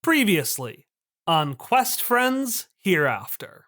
Previously on Quest Friends Hereafter.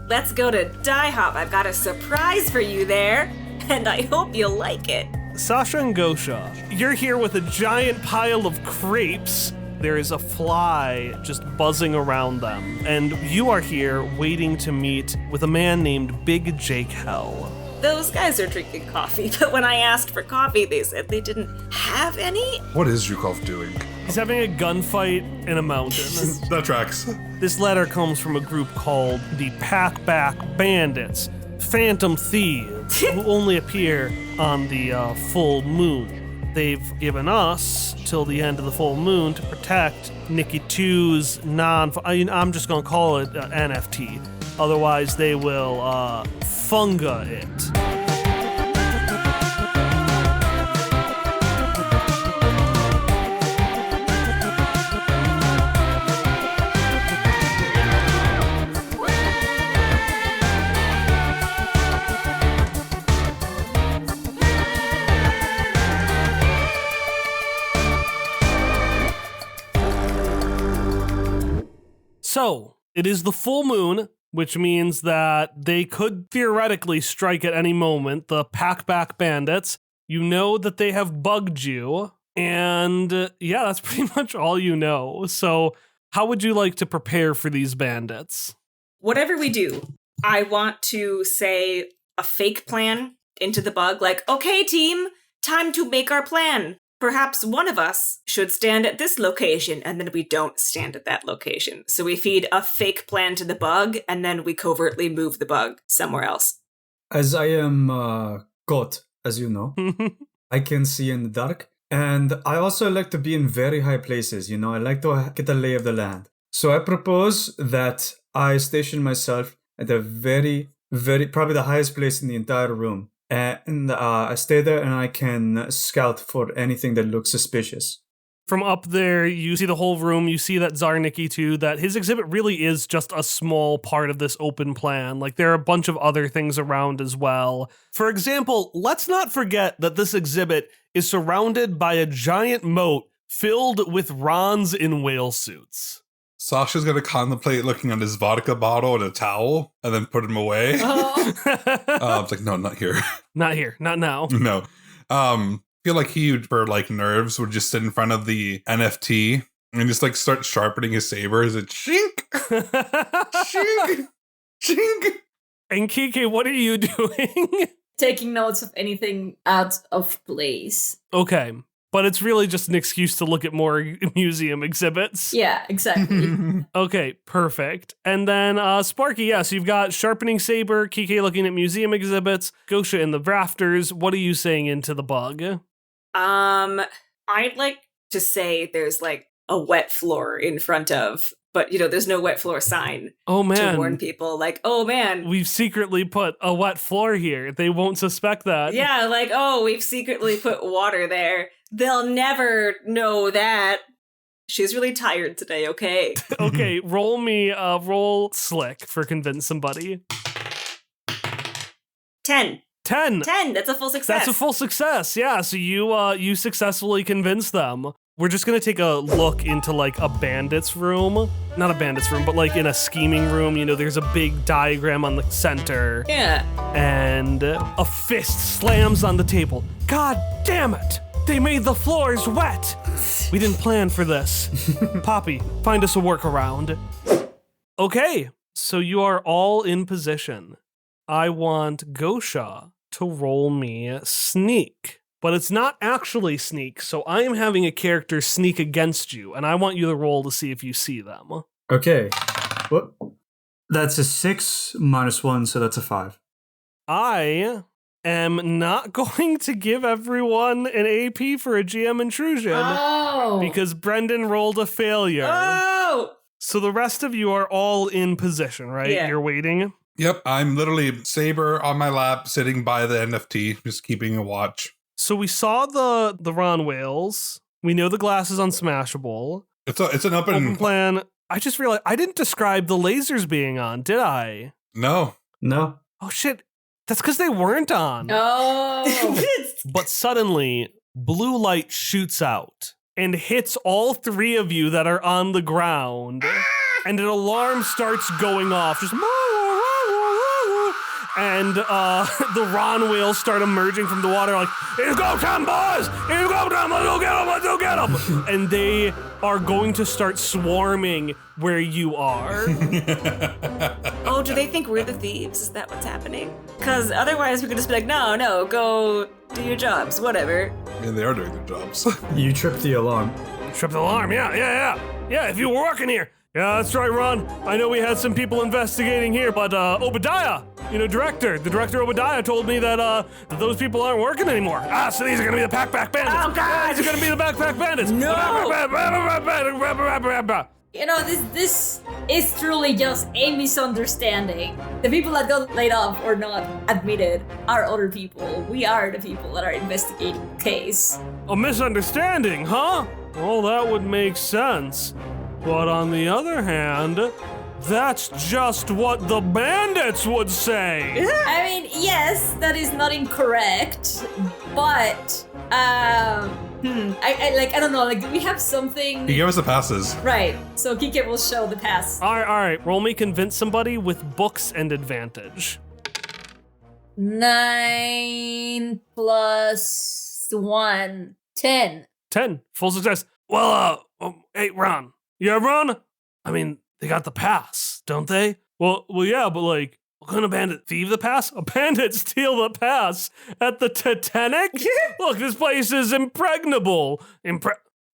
Let's go to Die Hop. I've got a surprise for you there, and I hope you'll like it. Sasha and Gosha, you're here with a giant pile of crepes. There is a fly just buzzing around them, and you are here waiting to meet with a man named Big Jake Hell. Those guys are drinking coffee, but when I asked for coffee, they said they didn't have any. What is Zhukov doing? He's having a gunfight in a mountain. That tracks. This letter comes from a group called the Packback Bandits, phantom thieves, who only appear on the full moon. They've given us till the end of the full moon to protect Nikki 2's I'm just gonna call it NFT. Otherwise, they will funga it. So, it is the full moon, which means that they could theoretically strike at any moment, the Packback Bandits. You know that they have bugged you, and yeah, that's pretty much all you know. So, how would you like to prepare for these bandits? Whatever we do, I want to say a fake plan into the bug, like, okay, team, time to make our plan. Perhaps one of us should stand at this location, and then we don't stand at that location. So we feed a fake plan to the bug, and then we covertly move the bug somewhere else. As I am God, as you know, I can see in the dark. And I also like to be in very high places, I like to get a lay of the land. So I propose that I station myself at a very, probably the highest place in the entire room. And I stay there and I can scout for anything that looks suspicious. From up there, you see the whole room. You see that Zarnicki too, that his exhibit really is just a small part of this open plan. Like, there are a bunch of other things around as well. For example, let's not forget that this exhibit is surrounded by a giant moat filled with Rons in whale suits. Sasha's going to contemplate looking at his vodka bottle and a towel and then put him away. It's like, no, not here. Not here. Not now. No. Feel like he, for like nerves, would just sit in front of the NFT and just like start sharpening his saber. Is it shink? Shink? Shink? And Kike, what are you doing? Taking notes of anything out of place. Okay. But it's really just an excuse to look at more museum exhibits. Yeah, exactly. Okay, perfect. And then Sparky, so you've got sharpening saber, Kike looking at museum exhibits, Gosha in the rafters. What are you saying into the bug? I'd like to say there's like a wet floor in front of, but there's no wet floor sign. Oh man. To warn people, like, oh man. We've secretly put a wet floor here. They won't suspect that. Yeah, like, oh, we've secretly put water there. They'll never know that. She's really tired today, okay? Okay, roll slick for convince somebody. 10. 10. That's a full success. That's a full success, yeah. So you successfully convince them. We're just going to take a look into like a bandit's room. Not a bandit's room, but like in a scheming room. There's a big diagram on the center. Yeah. And a fist slams on the table. God damn it! They made the floors wet! We didn't plan for this. Poppy, find us a workaround. Okay, so you are all in position. I want Gosha to roll me sneak. But it's not actually sneak, so I am having a character sneak against you, and I want you to roll to see if you see them. Okay. What? That's a 6 minus 1, so that's a 5. I am not going to give everyone an AP for a GM intrusion because Brendan rolled a failure. Oh! So the rest of you are all in position, right? Yeah. You're waiting? Yep, I'm literally saber on my lap, sitting by the NFT, just keeping a watch. So we saw the Ron whales. We know the glass is unsmashable. It's an open plan. I just realized I didn't describe the lasers being on, did I? No. Oh shit. That's because they weren't on. Oh. But suddenly, blue light shoots out. and hits all three of you that are on the ground. And an alarm starts going off. Just and the Ron whales start emerging from the water like, "Here go time, boys! Here go time! Let's go get them! Let's go get them!" And they are going to start swarming where you are. Oh, do they think we're the thieves? Is that what's happening? Because otherwise we could just be like, no, go do your jobs, whatever. And they are doing their jobs. You tripped the alarm. Tripped the alarm, yeah, if you were working here. Yeah, that's right, Ron. I know we had some people investigating here, but Obadiah, the director Obadiah told me that those people aren't working anymore. So these are gonna be the Packback Bandits. Oh, God! These are gonna be the Backpack Bandits. No! This is truly just a misunderstanding. The people that got laid off or not admitted are other people. We are the people that are investigating the case. A misunderstanding, huh? Well, that would make sense. But on the other hand, that's just what the bandits would say. I mean, yes, that is not incorrect, but I don't know, do we have something? He gave us the passes. Right, so Kike will show the pass. All right. Roll me convince somebody with books and advantage. 9 plus 1, 10. 10, full success. Well, hey, Ron. Yeah, Ron? I mean, they got the pass, don't they? Well, yeah, but like, what kind of bandit thieve the pass? A bandit steal the pass at the Titanic? Look, this place is impregnable. I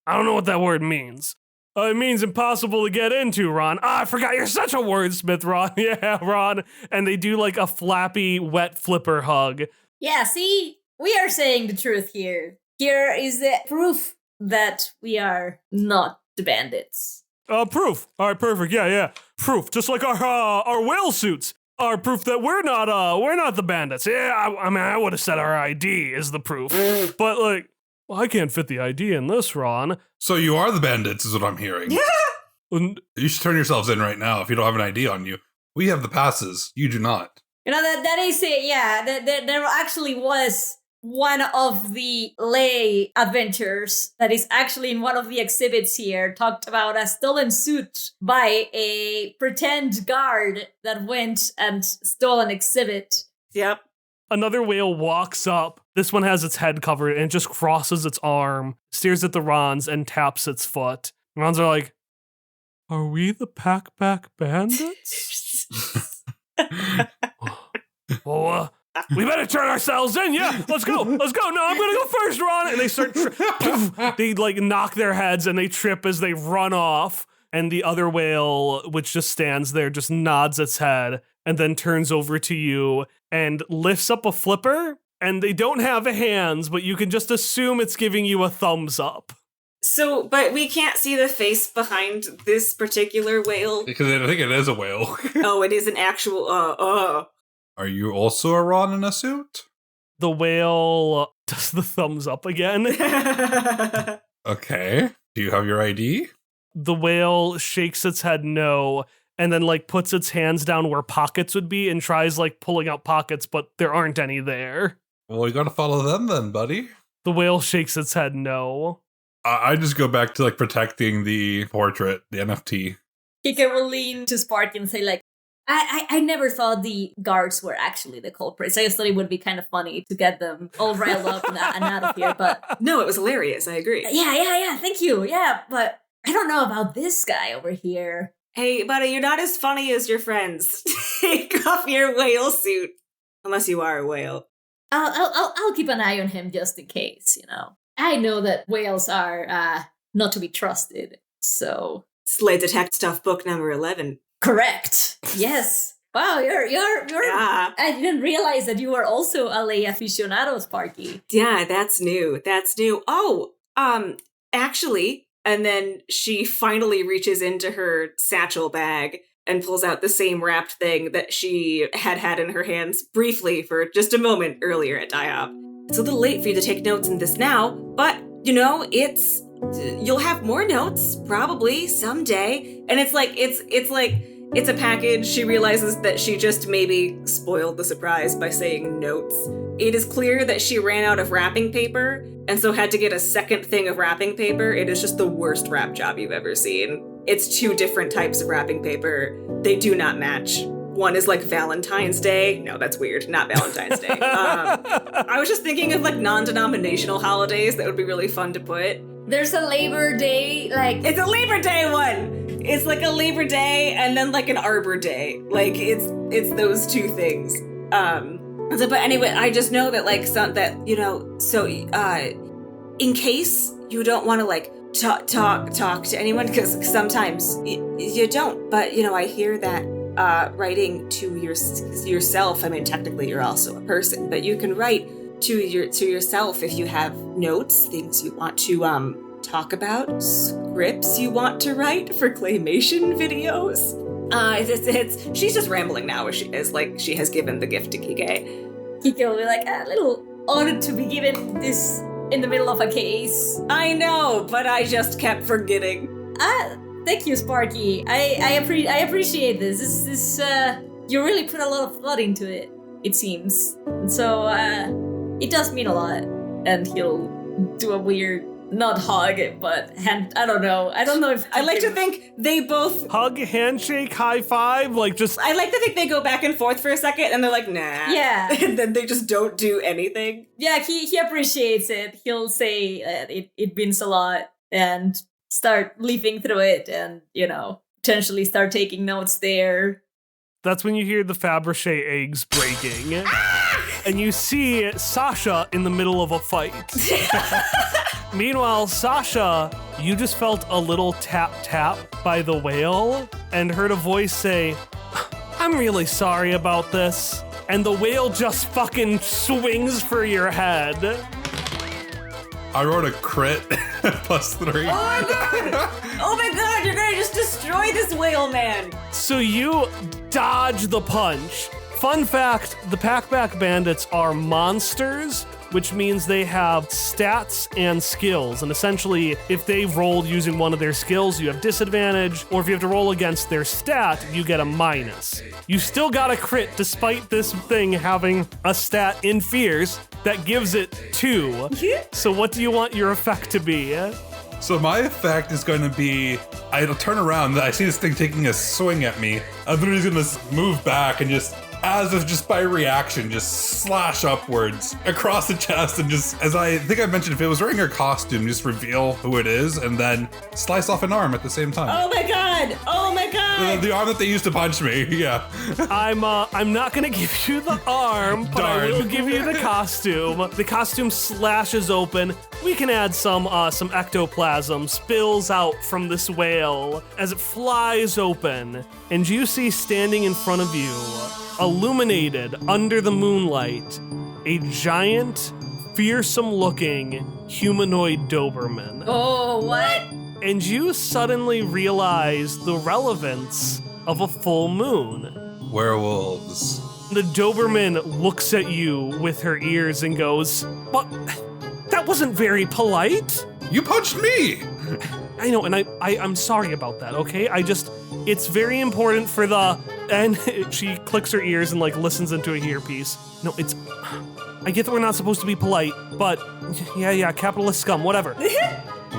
don't know what that word means. It means impossible to get into, Ron. I forgot you're such a wordsmith, Ron. Yeah, Ron. And they do like a flappy, wet flipper hug. Yeah, see? We are saying the truth here. Here is the proof that we are not the bandits. Proof. All right, perfect. Yeah. Proof. Just like our whale suits are proof that we're not the bandits. Yeah, I mean, I would have said our ID is the proof. But like, well, I can't fit the ID in this, Ron. So you are the bandits, is what I'm hearing. Yeah. You should turn yourselves in right now if you don't have an ID on you. We have the passes. You do not. That is it, yeah. There actually was one of the lay adventures that is actually in one of the exhibits here talked about a stolen suit by a pretend guard that went and stole an exhibit. Yep. Another whale walks up. This one has its head covered and it just crosses its arm, stares at the Rons, and taps its foot. The Rons are like, "Are we the Packback Bandits?" Well, we better turn ourselves in. Yeah, let's go. No, I'm gonna go first, Ron. And they start, they like knock their heads and they trip as they run off. And the other whale, which just stands there, just nods its head and then turns over to you and lifts up a flipper. And they don't have hands, but you can just assume it's giving you a thumbs up. So, but we can't see the face behind this particular whale. Because I think it is a whale. Oh, it is an actual, Are you also a Ron in a suit? The whale does the thumbs up again. Okay. Do you have your ID? The whale shakes its head no, and then like puts its hands down where pockets would be and tries like pulling out pockets, but there aren't any there. Well, you gotta follow them then, buddy. The whale shakes its head no. I just go back to like protecting the portrait, the NFT. Kike will lean to Sparky and say like, I never thought the guards were actually the culprits. I just thought it would be kind of funny to get them all riled up and out of here, but... No, it was hilarious, I agree. Yeah, thank you. Yeah, but I don't know about this guy over here. Hey, buddy, you're not as funny as your friends. Take off your whale suit. Unless you are a whale. I'll keep an eye on him just in case, I know that whales are not to be trusted, so... Slay Detect Stuff book number 11. Correct. Yes. Wow, you're Yeah. I didn't realize that you were also a lay aficionado, Sparky. Yeah, that's new. Oh, actually, and then she finally reaches into her satchel bag and pulls out the same wrapped thing that she had in her hands briefly for just a moment earlier at IHOP. It's a little late for you to take notes in this now, but, you'll have more notes, probably, someday. And it's like It's a package. She realizes that she just maybe spoiled the surprise by saying notes. It is clear that she ran out of wrapping paper and so had to get a second thing of wrapping paper. It is just the worst wrap job you've ever seen. It's 2 different types of wrapping paper. They do not match. One is like Valentine's Day. No, that's weird. Not Valentine's Day. I was just thinking of like non-denominational holidays that would be really fun to put. There's a Labor Day, like... It's a Labor Day one! It's like a Labor Day and then like an Arbor Day. Like it's those 2 things. But anyway, I just know that like in case you don't want to like talk to anyone, because sometimes you don't, but I hear that writing to yourself, I mean, technically you're also a person, but you can write to yourself if you have notes, things you want to talk about, scripts you want to write for claymation videos. She's just rambling now as she has given the gift to Kike. Kike will be like, a little honored to be given this in the middle of a case. I know, but I just kept forgetting. Thank you, Sparky. I appreciate this. This you really put a lot of thought into it, it seems. And so it does mean a lot. And he'll do a weird, not hug, but hand. I don't know if I like to think they both hug, handshake, high five, like just. I like to think they go back and forth for a second, and they're like, nah. Yeah. And then they just don't do anything. Yeah, he appreciates it. He'll say it means a lot, and start leafing through it, and potentially start taking notes there. That's when you hear the Fabergé eggs breaking, and you see Sasha in the middle of a fight. Meanwhile, Sasha, you just felt a little tap by the whale and heard a voice say, "I'm really sorry about this." And the whale just fucking swings for your head. I wrote a crit +3. Oh my god, you're gonna just destroy this whale man. So you dodge the punch. Fun fact, the Packback Bandits are monsters, which means they have stats and skills. And essentially, if they rolled using one of their skills, you have disadvantage, or if you have to roll against their stat, you get a minus. You still got a crit despite this thing having a stat in fierce that gives it 2. So what do you want your effect to be? So my effect is going to be, I'll turn around, I see this thing taking a swing at me. I'm literally going to move back and just, as if just by reaction, just slash upwards across the chest and just, as I think I mentioned, if it was wearing her costume, just reveal who it is and then slice off an arm at the same time. Oh my god! Oh my god! The arm that they used to punch me, yeah. I'm not gonna give you the arm, but I will give you the costume. The costume slashes open. We can add some ectoplasm spills out from this whale as it flies open, and you see standing in front of you, illuminated under the moonlight, a giant, fearsome-looking humanoid Doberman. Oh, what? And you suddenly realize the relevance of a full moon. Werewolves. The Doberman looks at you with her ears and goes, "But that wasn't very polite." You punched me! I know, and I'm sorry about that, okay? It's very important for the... And she clicks her ears and, listens into a earpiece. No, I get that we're not supposed to be polite, but... Yeah, capitalist scum, whatever.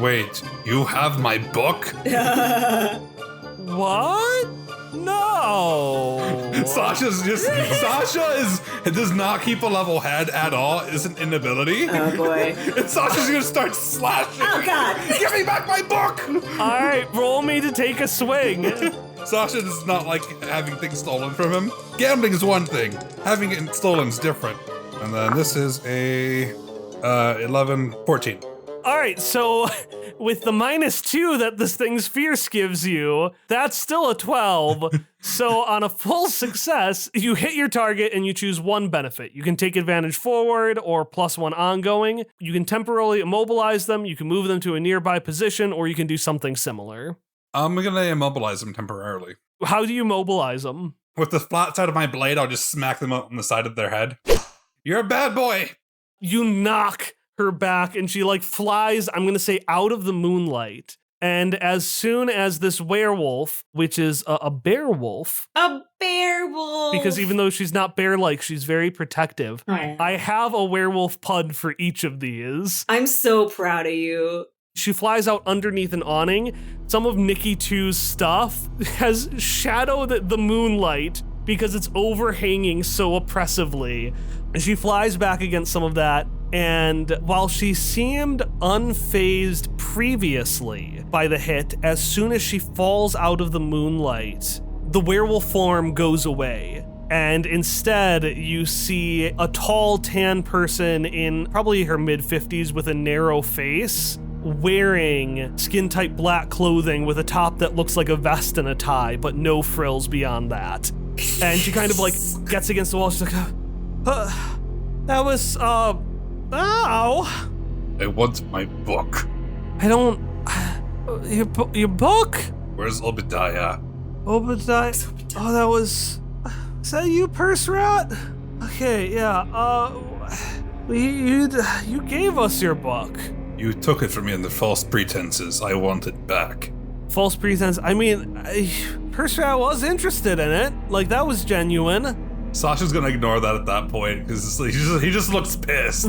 Wait, you have my book? What? No. Sasha does not keep a level head at all. It's an inability. Oh boy. And Sasha's gonna start slashing. Oh god. Give me back my book! Alright, roll me to take a swing. Sasha does not like having things stolen from him. Gambling is one thing. Having it stolen is different. And then this is a 11, 14. Alright, so with the -2 that this thing's fierce gives you, that's still a 12. So on a full success, you hit your target and you choose one benefit. You can take advantage forward or +1 ongoing. You can temporarily immobilize them, you can move them to a nearby position, or you can do something similar. I'm gonna immobilize them temporarily. How do you mobilize them? With the flat side of my blade, I'll just smack them up on the side of their head. You're a bad boy! You knock her back and she flies, I'm gonna say, out of the moonlight And as soon as this werewolf, which is a bear wolf, A bear wolf. because even though she's not bear-like, she's very protective. Oh, yeah. I have a werewolf pun for each of these. I'm so proud of you. She flies out underneath an awning. Some of Nikki 2's stuff has shadowed the moonlight because it's overhanging so oppressively. She flies back against some of that, and while she seemed unfazed previously by the hit, as soon as she falls out of the moonlight, the werewolf form goes away. And instead, you see a tall, tan person in probably her mid-50s with a narrow face, wearing skin-tight black clothing with a top that looks like a vest and a tie, but no frills beyond that. And she kind of like gets against the wall. She's like, that was, ow. I want my book. I don't, your book? Where's Obadiah? Obadiah? Oh, that was, is that you, Purse Rat? Okay, yeah, you gave us your book. You took it from me under false pretenses. I want it back. False pretense. I mean, Purse Rat was interested in it. Like, that was genuine. Sasha's gonna ignore that at that point because he just looks pissed.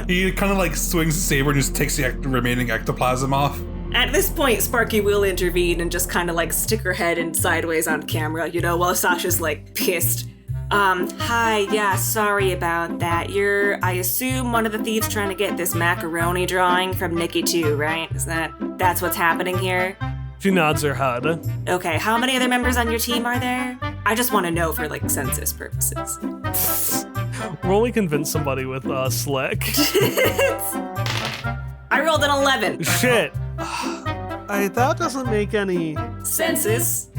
He kind of like swings the saber and just takes the remaining ectoplasm off. At this point, Sparky will intervene and just kind of like stick her head in sideways on camera, you know, while Sasha's like pissed. Hi, yeah, sorry about that. You're, I assume, one of the thieves trying to get this macaroni drawing from Nikki 2, right? That's what's happening here? She nods her head. Okay, how many other members on your team are there? I just want to know for like census purposes. We're only convinced somebody with Slick. I rolled an 11. Shit. That doesn't make any Census?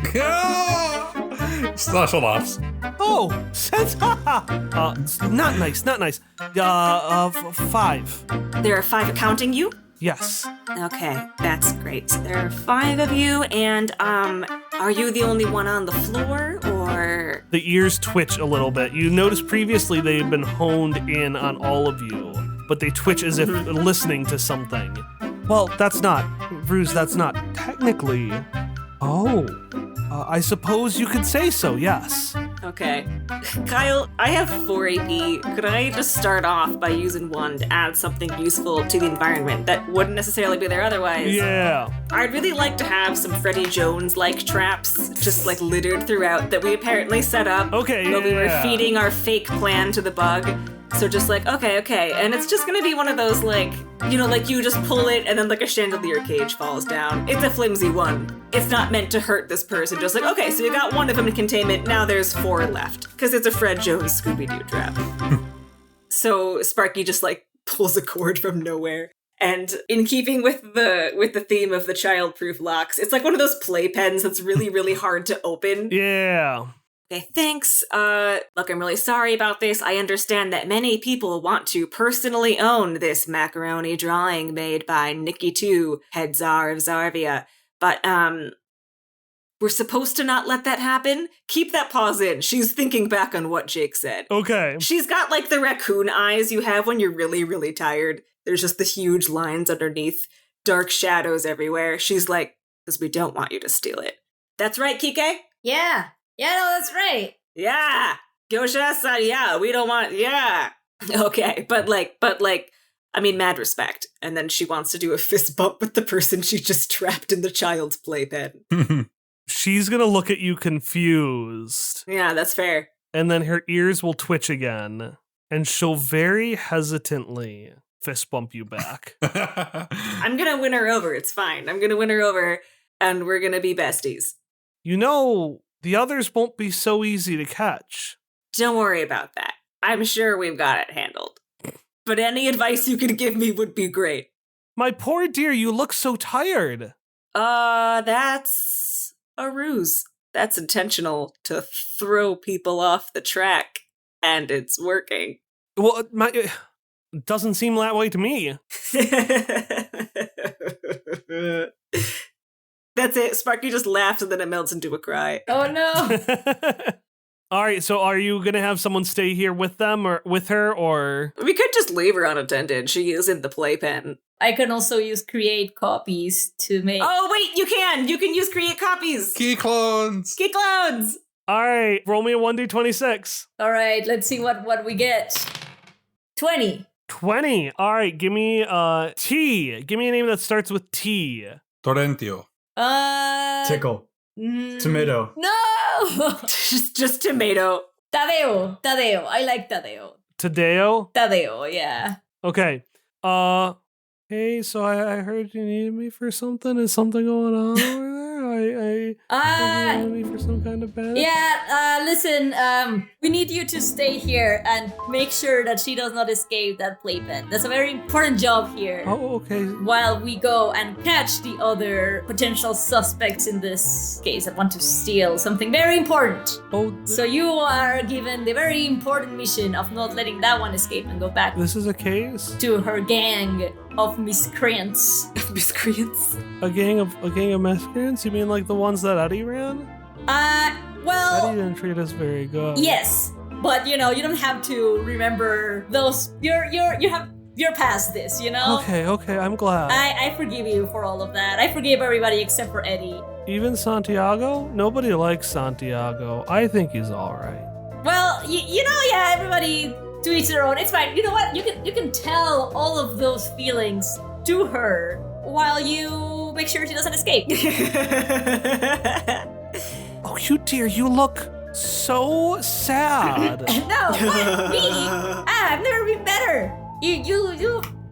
Sasha laughs. Oh, sense. Not nice, not nice. 5. There are 5 counting you? Yes. Okay, that's great. There are 5 of you, and are you the only one on the floor, or? The ears twitch a little bit. You noticed previously they had been honed in on all of you, but they twitch as if listening to something. Well, that's not, Ruse, that's not technically. Oh, I suppose you could say so, yes. Okay. Kyle, I have 4 AP. Could I just start off by using 1 to add something useful to the environment that wouldn't necessarily be there otherwise? Yeah. I'd really like to have some Freddie Jones-like traps just like littered throughout that we apparently set up Okay, while we were yeah. feeding our fake plan to the bug. So just like, okay. And it's just gonna be one of those like, you know, like you just pull it and then like a chandelier cage falls down. It's a flimsy one. It's not meant to hurt this person. Just like, okay, so you got 1 of them in containment, now there's 4 left. Because it's a Fred Jones Scooby-Doo trap. So Sparky just like pulls a cord from nowhere. And in keeping with the theme of the child-proof locks, it's like one of those playpens that's really, really hard to open. Yeah. Okay, thanks. Look, I'm really sorry about this. I understand that many people want to personally own this macaroni drawing made by Nikki 2, head czar of Zarvia. But, we're supposed to not let that happen? Keep that pause in. She's thinking back on what Jake said. Okay. She's got, like, the raccoon eyes you have when you're really, really tired. There's just the huge lines underneath, dark shadows everywhere. She's like, because we don't want you to steal it. That's right, Kike? Yeah. Yeah, no, that's right. Yeah. Gyoshasa, yeah, we don't want, yeah. Okay, but I mean, mad respect. And then she wants to do a fist bump with the person she just trapped in the child's playpen. She's gonna look at you confused. Yeah, that's fair. And then her ears will twitch again. And she'll very hesitantly fist bump you back. I'm gonna win her over, it's fine. I'm gonna win her over, and we're gonna be besties. You know, the others won't be so easy to catch. Don't worry about that. I'm sure we've got it handled. But any advice you could give me would be great. My poor dear, you look so tired. That's a ruse. That's intentional to throw people off the track, and it's working. Well, it doesn't seem that way to me. That's it. Sparky just laughs and then it melts into a cry. Oh no. All right, so are you going to have someone stay here with them or with her or? We could just leave her unattended. She is in the playpen. I can also use create copies to make. Oh, wait, you can. You can use create copies. Key clones. Key clones. All right, roll me a 1d26. All right, let's see what we get. 20. 20. All right, give me T. Give me a name that starts with T. Torrentio. Tickle. Tomato. No! just tomato. Tadeo. I like Tadeo. Tadeo. Tadeo, yeah. Okay. Hey, so I heard you needed me for something. Is something going on over there? You needed me for some kind of bandit? Yeah, listen, we need you to stay here and make sure that she does not escape that playpen. That's a very important job here. Oh, okay. While we go and catch the other potential suspects in this case that want to steal something very important. Oh, So you are given the very important mission of not letting that one escape and go back this is a case? to her gang of miscreants. Miscreants. A gang of miscreants? You mean like the ones that Eddie ran? Eddie Well, didn't treat us very good. yes, but you don't have to remember those. You're past this, Okay, I'm glad. I forgive you for all of that. I forgive everybody except for Eddie. Even Santiago? Nobody likes Santiago. I think he's alright. Well, yeah, everybody to each their own. It's fine. You know what? You can tell all of those feelings to her while you make sure she doesn't escape. Oh, you dear, you look so sad. No, what? Me? I've never been better. You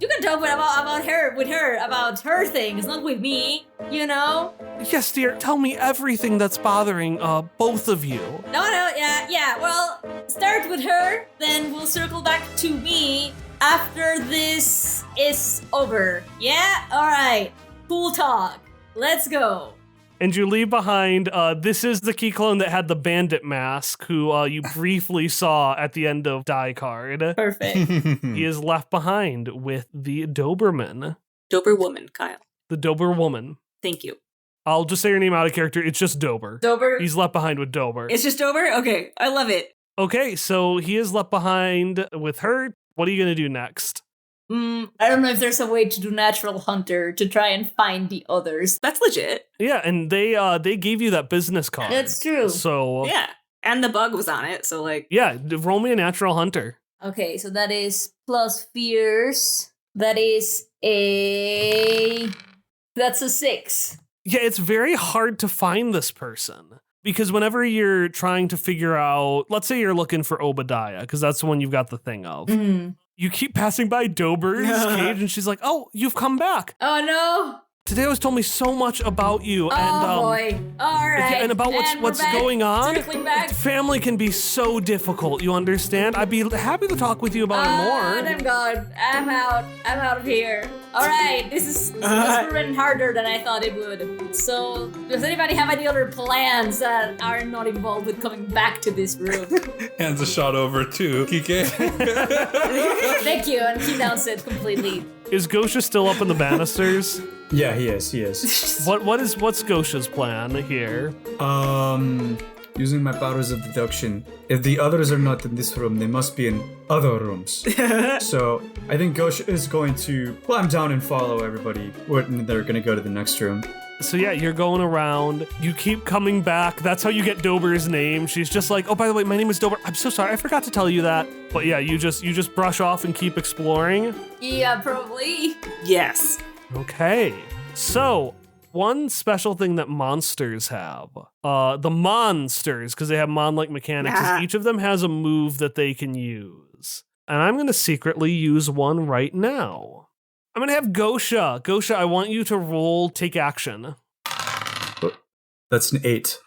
can talk about her with her about her things, not with me. Yes, dear, tell me everything that's bothering both of you. No, yeah. Well, start with her, then we'll circle back to me after this is over. Yeah? Alright. Cool talk. Let's go. And you leave behind, this is the key clone that had the bandit mask, who you briefly saw at the end of Die Card. Perfect. He is left behind with the Doberman. Dober woman, Kyle. The Dober woman. Thank you. I'll just say your name out of character. It's just Dober. Dober. He's left behind with Dober. It's just Dober? Okay, I love it. Okay, so he is left behind with her. What are you going to do next? I don't know if there's a way to do natural hunter to try and find the others. That's legit. Yeah, and they gave you that business card. That's true. So Yeah. And the bug was on it, so yeah, roll me a natural hunter. Okay, so that is plus fierce. That's a 6. Yeah, it's very hard to find this person. Because whenever you're trying to figure out, let's say you're looking for Obadiah, because that's the one you've got the thing of. You keep passing by Dober's cage, and she's like, "Oh, you've come back. Oh no! Tadeo's told me so much about you, Oh and boy! All right. and about And what's we're back. going on. Circling back. Family can be so difficult. You understand? I'd be happy to talk with you about it more." I'm gone. I'm out. I'm out of here. All right. This is proven harder than I thought it would. So, does anybody have any other plans that are not involved with coming back to this room? Hands a shot over to Kike. Thank you. And he downs it completely. Is Gosha still up in the banisters? Yeah, he is. What's Gosha's plan here? Using my powers of deduction, if the others are not in this room, they must be in other rooms. So I think Gosha is going to climb down and follow everybody. They're going to go to the next room. So yeah, you're going around. You keep coming back. That's how you get Dober's name. She's just like, "Oh, by the way, my name is Dober. I'm so sorry. I forgot to tell you that." But yeah, you just brush off and keep exploring. Yeah, probably. yes. Okay. So, one special thing that monsters have, the monsters, because they have mon-like mechanics, is each of them has a move that they can use. And I'm going to secretly use one right now. I'm going to have Gosha. Gosha, I want you to roll take action. That's an 8.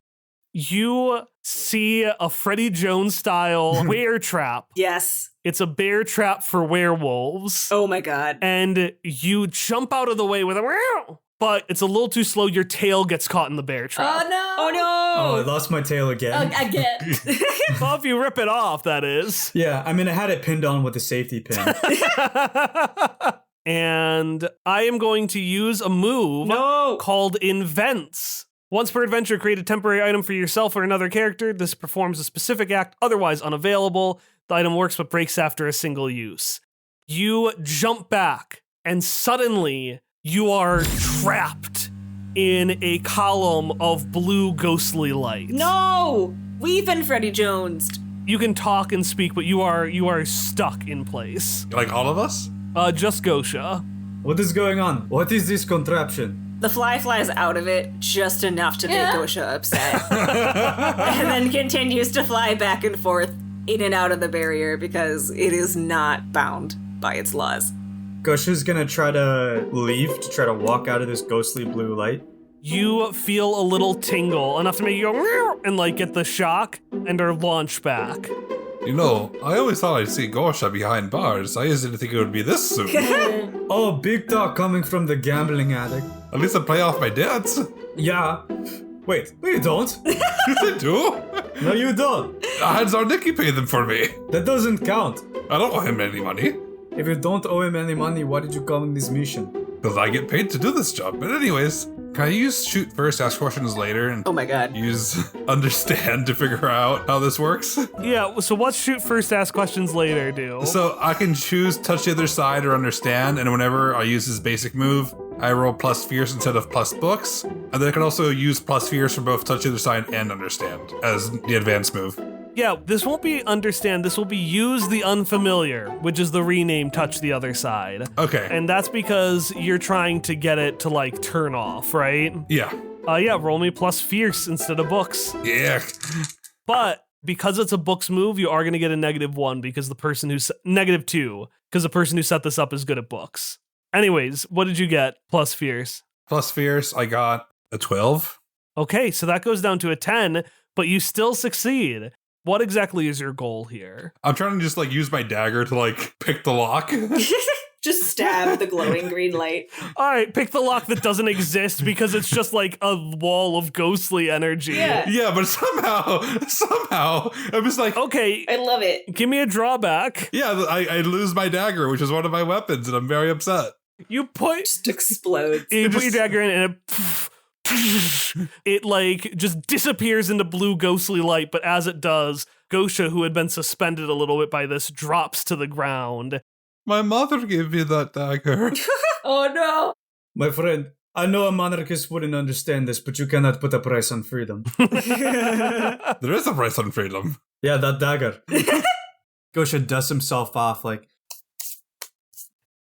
You see a Freddie Jones style bear trap. Yes. It's a bear trap for werewolves. Oh my god. And you jump out of the way with a wow, but it's a little too slow. Your tail gets caught in the bear trap. Oh no! Oh Oh, I no! lost my tail again. Again. Well, if you rip it off, that is. Yeah, I mean, I had it pinned on with a safety pin. And I am going to use a move No! called Invents. Once per adventure, create a temporary item for yourself or another character. This performs a specific act otherwise unavailable. The item works but breaks after a single use. You jump back, and suddenly you are trapped in a column of blue ghostly light. No! We've been Freddy Jonesed. You can talk and speak, but you are stuck in place. Like all of us? Just Gosha. What is going on? What is this contraption? The fly flies out of it just enough to make Gosha upset. And then continues to fly back and forth in and out of the barrier because it is not bound by its laws. Gosha's gonna try to leave, to try to walk out of this ghostly blue light. You feel a little tingle, enough to make you go meow and like get the shock and are launched back. You know, I always thought I'd see Gosha behind bars. I just didn't think it would be this soon. Oh, big talk coming from the gambling addict. At least I play off my debts. Yeah. Wait, no you don't. Yes, I do. No you don't. I had Zarnicki pay them for me. That doesn't count. I don't owe him any money. If you don't owe him any money, why did you come in this mission? Because I get paid to do this job. But anyways, can I use shoot first, ask questions later, and Oh my god. use understand to figure out how this works? Yeah, so what's shoot first, ask questions later do? So I can choose touch the other side or understand, and whenever I use this basic move, I roll plus fierce instead of plus books. And then I can also use plus fierce for both touch the other side and understand as the advanced move. Yeah, this won't be understand, this will be use the unfamiliar, which is the rename touch the other side. Okay. And that's because you're trying to get it to like turn off, right? Yeah. Yeah, roll me plus fierce instead of books. Yeah. But because it's a books move, you are going to get a -1 because the person who's -2 because the person who set this up is good at books. Anyways, what did you get plus fierce? Plus fierce, I got a 12. Okay, so that goes down to a 10, but you still succeed. What exactly is your goal here? I'm trying to just like use my dagger to like pick the lock. Just stab the glowing green light. All right, pick the lock that doesn't exist because it's just like a wall of ghostly energy. Yeah. Yeah, but somehow, I'm just like, Okay, I love it. give me a drawback. yeah, I lose my dagger, which is one of my weapons, and I'm very upset. You put Just explodes. you put your dagger in and it like just disappears into blue ghostly light, but as it does, Gosha, who had been suspended a little bit by this, drops to the ground. My mother gave me that dagger. Oh no. My friend, I know a monarchist wouldn't understand this, but you cannot put a price on freedom. There is a price on freedom. Yeah, that dagger. Gosha dusts himself off like,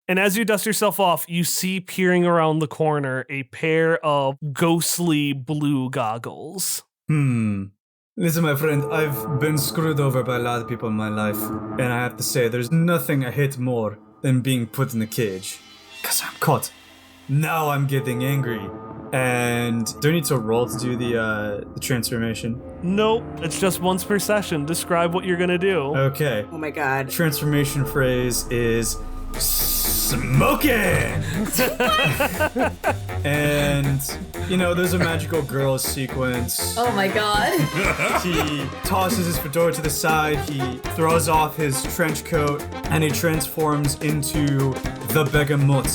And as you dust yourself off, you see peering around the corner a pair of ghostly blue goggles. Listen, my friend, I've been screwed over by a lot of people in my life, and I have to say, there's nothing I hate more than being put in a cage. Because I'm caught. Now I'm getting angry. And do I need to roll to do the transformation? Nope, it's just once per session. Describe what you're gonna do. Okay. Oh my god. Transformation phrase is smoking. And there's a magical girl sequence. Oh my god. He tosses his fedora to the side, he throws off his trench coat, and he transforms into the Begamut.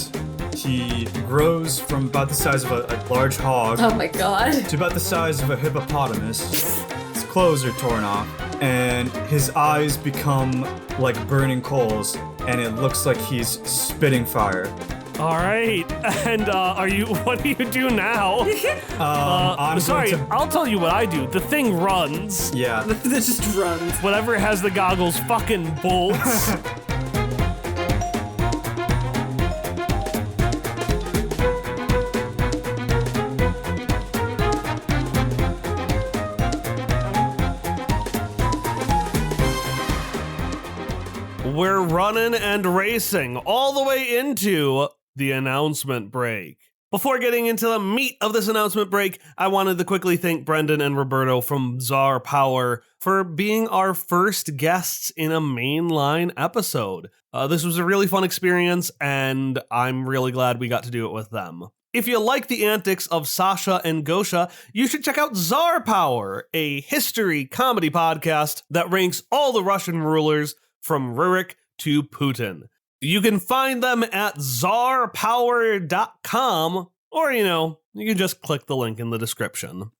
He grows from about the size of a large hog Oh my god. to about the size of a hippopotamus. His clothes are torn off, and his eyes become like burning coals, and it looks like he's spitting fire. All right, and what do you do now? I'm Sorry, going to... I'll tell you what I do. The thing runs. Yeah. This just runs. Whatever has the goggles fucking bolts. We're running and racing all the way into the announcement break. Before getting into the meat of this announcement break, I wanted to quickly thank Brendan and Roberto from Czar Power for being our first guests in a mainline episode. This was a really fun experience, and I'm really glad we got to do it with them. If you like the antics of Sasha and Gosha, you should check out Czar Power, a history comedy podcast that ranks all the Russian rulers from Rurik to Putin. You can find them at czarpower.com or, You can just click the link in the description.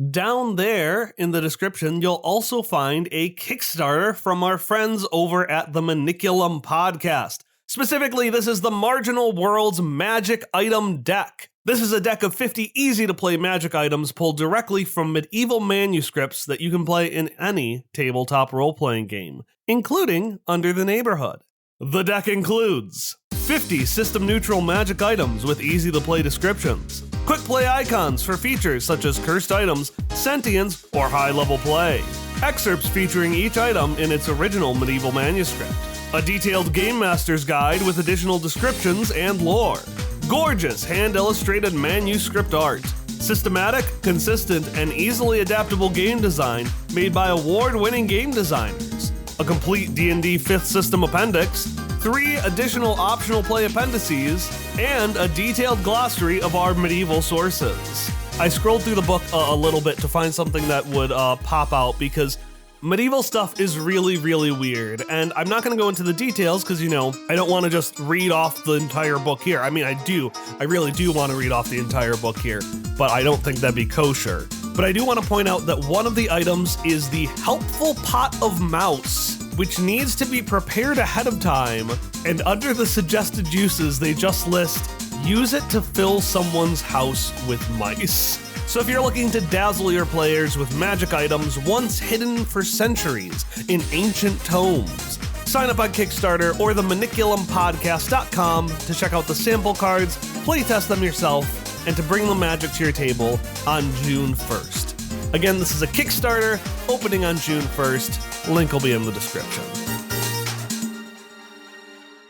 Down there in the description, you'll also find a Kickstarter from our friends over at the Maniculum podcast. Specifically, this is the Marginal Worlds Magic Item Deck. This is a deck of 50 easy-to-play magic items pulled directly from medieval manuscripts that you can play in any tabletop role-playing game, including Under the Neighborhood. The deck includes 50 system-neutral magic items with easy-to-play descriptions, quick play icons for features such as cursed items, sentience, or high-level play, excerpts featuring each item in its original medieval manuscript, a detailed Game Master's Guide with additional descriptions and lore, gorgeous hand-illustrated manuscript art, systematic, consistent, and easily adaptable game design made by award-winning game designers, a complete D&D 5th system appendix, 3 additional optional play appendices, and a detailed glossary of our medieval sources. I scrolled through the book a little bit to find something that would pop out because medieval stuff is really, really weird, and I'm not going to go into the details because, I don't want to just read off the entire book here. I mean, I really do want to read off the entire book here, but I don't think that'd be kosher. But I do want to point out that one of the items is the helpful pot of mouse, which needs to be prepared ahead of time, and under the suggested uses, they just list, use it to fill someone's house with mice. So if you're looking to dazzle your players with magic items once hidden for centuries in ancient tomes, sign up on Kickstarter or the ManiculumPodcast.com to check out the sample cards, playtest them yourself, and to bring the magic to your table on June 1st. Again, this is a Kickstarter opening on June 1st. Link will be in the description.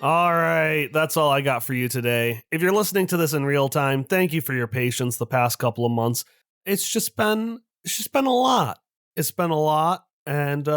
All right, that's all I got for you today. If you're listening to this in real time, thank you for your patience the past couple of months. It's just been a lot. It's been a lot, and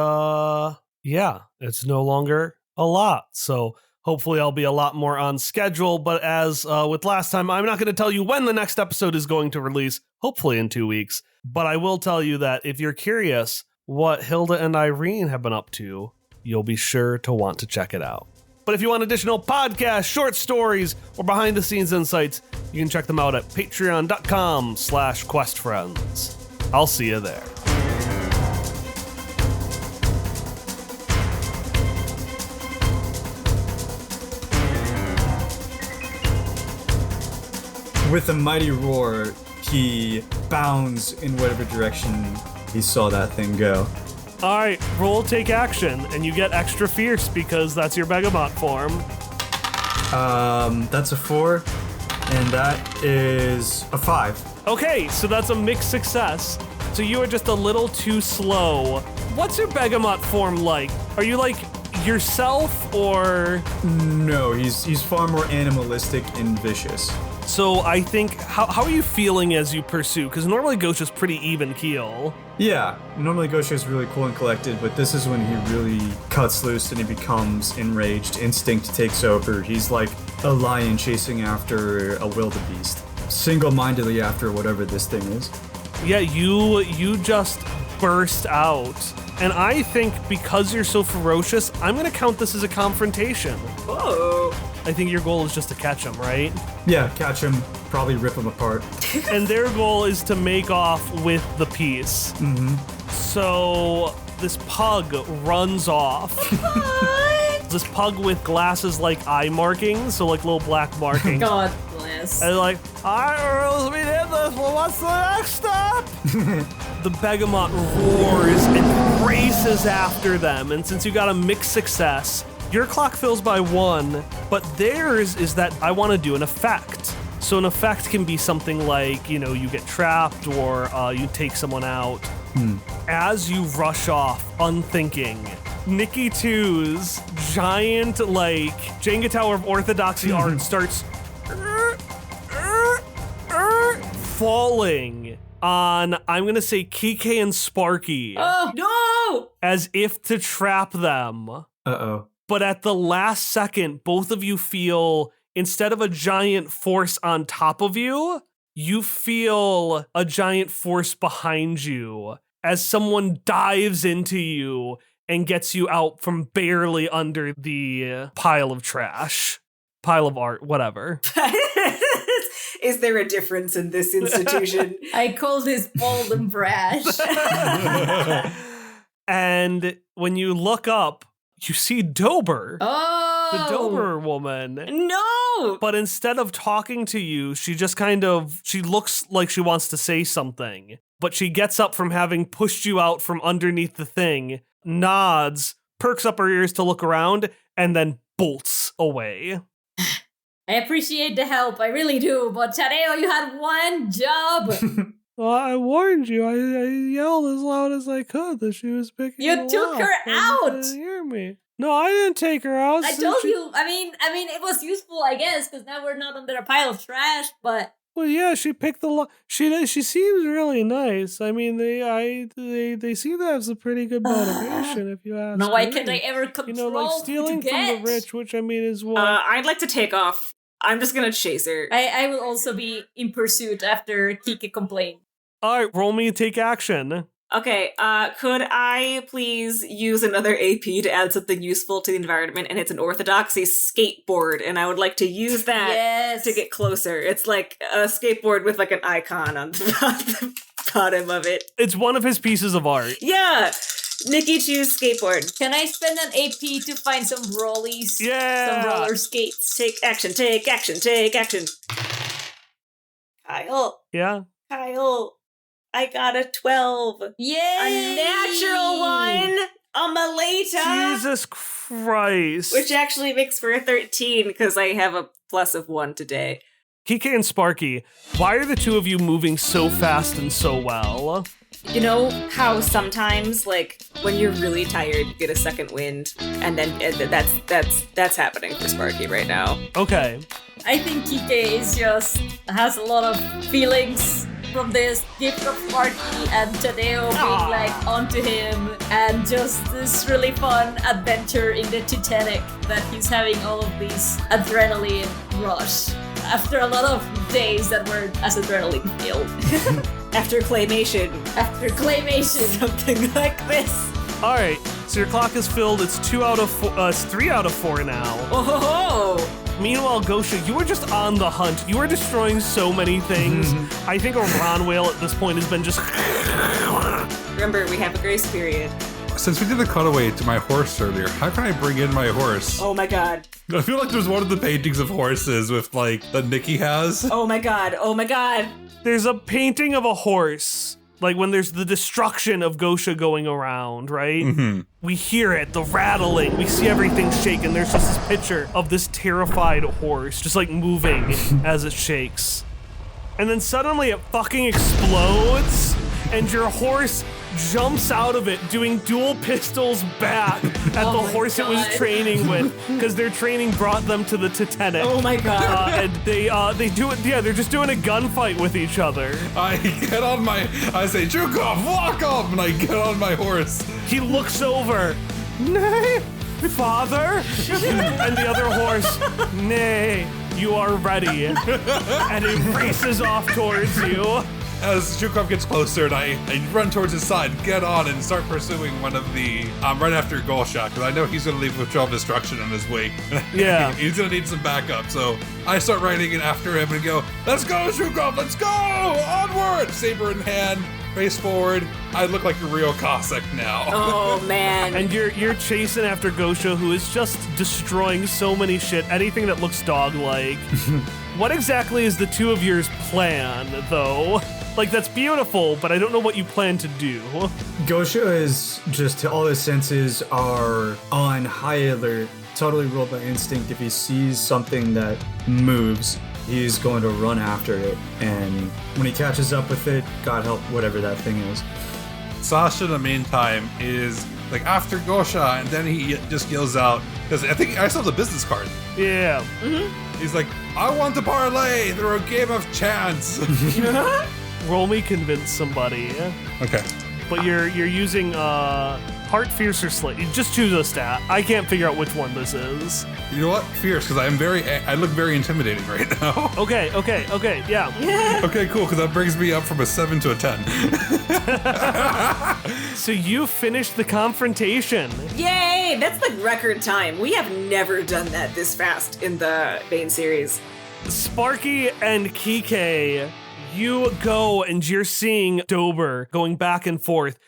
yeah, it's no longer a lot. So hopefully I'll be a lot more on schedule, but as with last time, I'm not going to tell you when the next episode is going to release, hopefully in 2 weeks, but I will tell you that if you're curious what Hilda and Irene have been up to, you'll be sure to want to check it out. But if you want additional podcasts, short stories, or behind-the-scenes insights, you can check them out at patreon.com/questfriends. I'll see you there. With a mighty roar, he bounds in whatever direction he saw that thing go. All right, roll take action, and you get extra fierce because that's your Begamot form. That's a 4, and that is a 5. Okay, so that's a mixed success. So you are just a little too slow. What's your Begamot form like? Are you like yourself, or? No, he's far more animalistic and vicious. So I think, how are you feeling as you pursue? Because normally Gosha's pretty even keel. Yeah, normally Gosha is really cool and collected, but this is when he really cuts loose and he becomes enraged. Instinct takes over. He's like a lion chasing after a wildebeest. Single-mindedly after whatever this thing is. Yeah, you just burst out. And I think because you're so ferocious, I'm going to count this as a confrontation. Whoa. I think your goal is just to catch him, right? Yeah, catch him, probably rip him apart. And their goal is to make off with the piece. Mm-hmm. So this pug runs off. This pug with glasses like eye markings, so like little black markings. God bless. And like, alright, we did this, well, what's the next step? The Begamot roars and races after them, and since you got a mixed success, your clock fills by 1, but theirs is that I want to do an effect. So an effect can be something like, you get trapped or you take someone out. As you rush off, unthinking, Nikki 2's giant, like, Jenga Tower of Orthodoxy art starts falling on, I'm going to say, Kike and Sparky. Oh, no! As if to trap them. Uh-oh. But at the last second, both of you feel, instead of a giant force on top of you, you feel a giant force behind you as someone dives into you and gets you out from barely under the pile of trash. Pile of art, whatever. Is there a difference in this institution? I call this bold and brash. And when you look up, you see Dober. Oh! The Dober woman. No! But instead of talking to you, she just she looks like she wants to say something. But she gets up from having pushed you out from underneath the thing, nods, perks up her ears to look around, and then bolts away. I appreciate the help, I really do, but Tadeo, you had one job. Well, I warned you. I yelled as loud as I could that she was picking You took her out! Didn't hear me. No, I didn't take her out. I told you, I mean, it was useful, I guess, because now we're not under a pile of trash, but... Well, yeah, she picked the She seems really nice. I mean, they seem to have some pretty good motivation, if you ask me. No, why can't I ever control like stealing who to from get? the rich, which I mean is what. I'd like to take off. I'm just gonna chase her. I will also be in pursuit after Kike complained. All right, roll me, take action. Okay, could I please use another AP to add something useful to the environment? And it's an orthodoxy skateboard, and I would like to use that Yes. to get closer. It's like a skateboard with like an icon on the bottom of it. It's one of his pieces of art. Yeah! Nikki, choose skateboard. Can I spend an AP to find some rollies? Yeah! Some roller skates. Take action, take action, take action. Kyle, Yeah? I got a 12. Yay! A natural one! A Maleta! Jesus Christ. Which actually makes for a 13, because I have a plus of 1 today. Kike and Sparky, why are the two of you moving so fast and so well? You know how sometimes, like, when you're really tired, you get a second wind, and then that's happening for Sparky right now. Okay. I think Kike has a lot of feelings from this gift of Sparky and Tadeo being like onto him, and just this really fun adventure in the Titanic that he's having all of these adrenaline rush after a lot of days that were as adrenaline filled. After claymation. Something like this. All right, so your clock is filled. It's 2 out of 4. It's 3 out of 4 now. Oh! Meanwhile, Gosha, you were just on the hunt. You were destroying so many things. I think a Ron whale at this point has been just... Remember, we have a grace period. Since we did a cutaway to my horse earlier, how can I bring in my horse? Oh my god. I feel like there's one of the paintings of horses with, like, that Nikki has. Oh my god. Oh my god. There's a painting of a horse. Like when there's the destruction of Gosha going around, right? Mm-hmm. We hear it, the rattling, we see everything shaking. There's just this picture of this terrified horse just like moving as it shakes. And then suddenly it fucking explodes and your horse jumps out of it doing dual pistols back at the horse it was training with because their training brought them to the Titanic. Oh my god. And they do it, yeah, they're just doing a gunfight with each other. I say, Chukov, walk up, and I get on my horse. He looks over. Nay, father? And the other horse, nay, you are ready. And it races off towards you. As Chukov gets closer, and I run towards his side, get on, and start pursuing one of the, right after Gunshot, because I know he's going to leave with 12 destruction on his way. Yeah. He's going to need some backup, so I start riding in after him and go, let's go, Chukov, let's go! Onward! Saber in hand, face forward. I look like a real Cossack now. Oh man. And you're chasing after Gosha, who is just destroying so many shit, anything that looks dog-like. What exactly is the two of yours plan, though? Like, that's beautiful, but I don't know what you plan to do. Gosha is just, all his senses are on high alert, totally ruled by instinct. If he sees something that moves, he's going to run after it. And when he catches up with it, God help whatever that thing is. Sasha, in the meantime, is like after Gosha, and then he just yells out, because I think I saw the business card. Yeah. Mm-hmm. He's like, I want to parlay through a game of chance. Roll me convince somebody. Okay. But you're using heart, fierce, or slate. You just choose a stat. I can't figure out which one this is. You know what? Fierce, because I look very intimidating right now. Okay, yeah. Okay, cool, because that brings me up from a 7 to a 10. So you finished the confrontation. Yay! That's like record time. We have never done that this fast in the main series. Sparky and Kike, you go and you're seeing Dober going back and forth.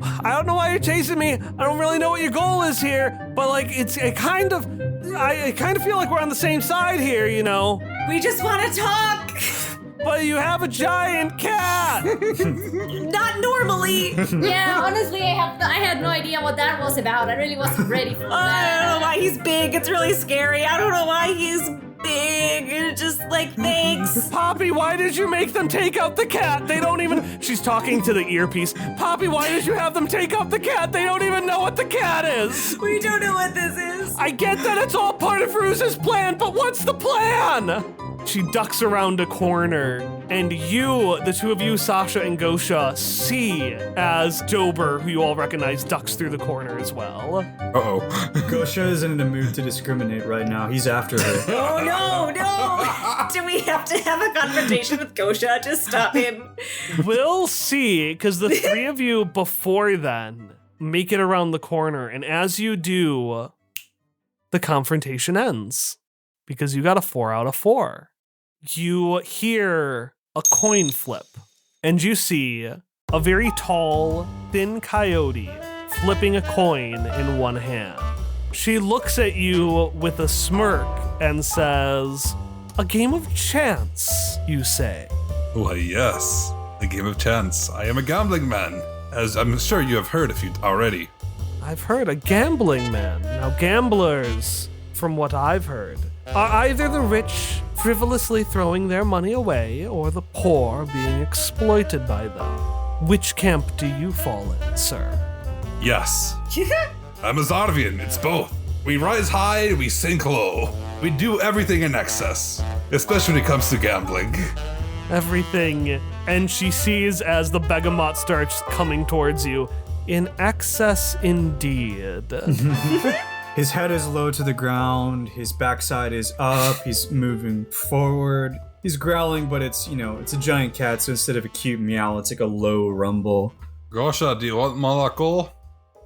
I don't know why you're chasing me. I don't really know what your goal is here, but like I kind of feel like we're on the same side here, you know. We just want to talk. But you have a giant cat. Not normally. Yeah, honestly, I had no idea what that was about. I really wasn't ready for I that. don't know why he's big. It's really scary. I don't know why he's big. Just like, thanks. Poppy, why did you make them take out the cat? They don't even... She's talking to the earpiece. Poppy, why did you have them take out the cat? They don't even know what the cat is. We don't know what this is. I get that it's all part of Ruse's plan, but what's the plan? She ducks around a corner, and you, the two of you, Sasha and Gosha, see as Dober, who you all recognize, ducks through the corner as well. Uh-oh. Gosha isn't in the mood to discriminate right now. He's after her. Oh, no. Do we have to have a confrontation with Gosha to stop him? We'll see, because the three of you before then make it around the corner, and as you do, the confrontation ends, because you got a 4 out of 4. You hear a coin flip, and you see a very tall, thin coyote flipping a coin in one hand. She looks at you with a smirk and says, "A game of chance, you say?" Why, yes. A game of chance. I am a gambling man, as I'm sure you have heard a few already. I've heard a gambling man. Now, gamblers, from what I've heard, are either the rich frivolously throwing their money away or the poor being exploited by them. Which camp do you fall in, sir? Yes. I'm a Zarvian. It's both. We rise high, we sink low. We do everything in excess, especially when it comes to gambling. Everything. And she sees as the begamot starts coming towards you. In excess indeed. His head is low to the ground, his backside is up, he's moving forward. He's growling, but it's a giant cat, so instead of a cute meow, it's like a low rumble. Gosha, do you want Malakol?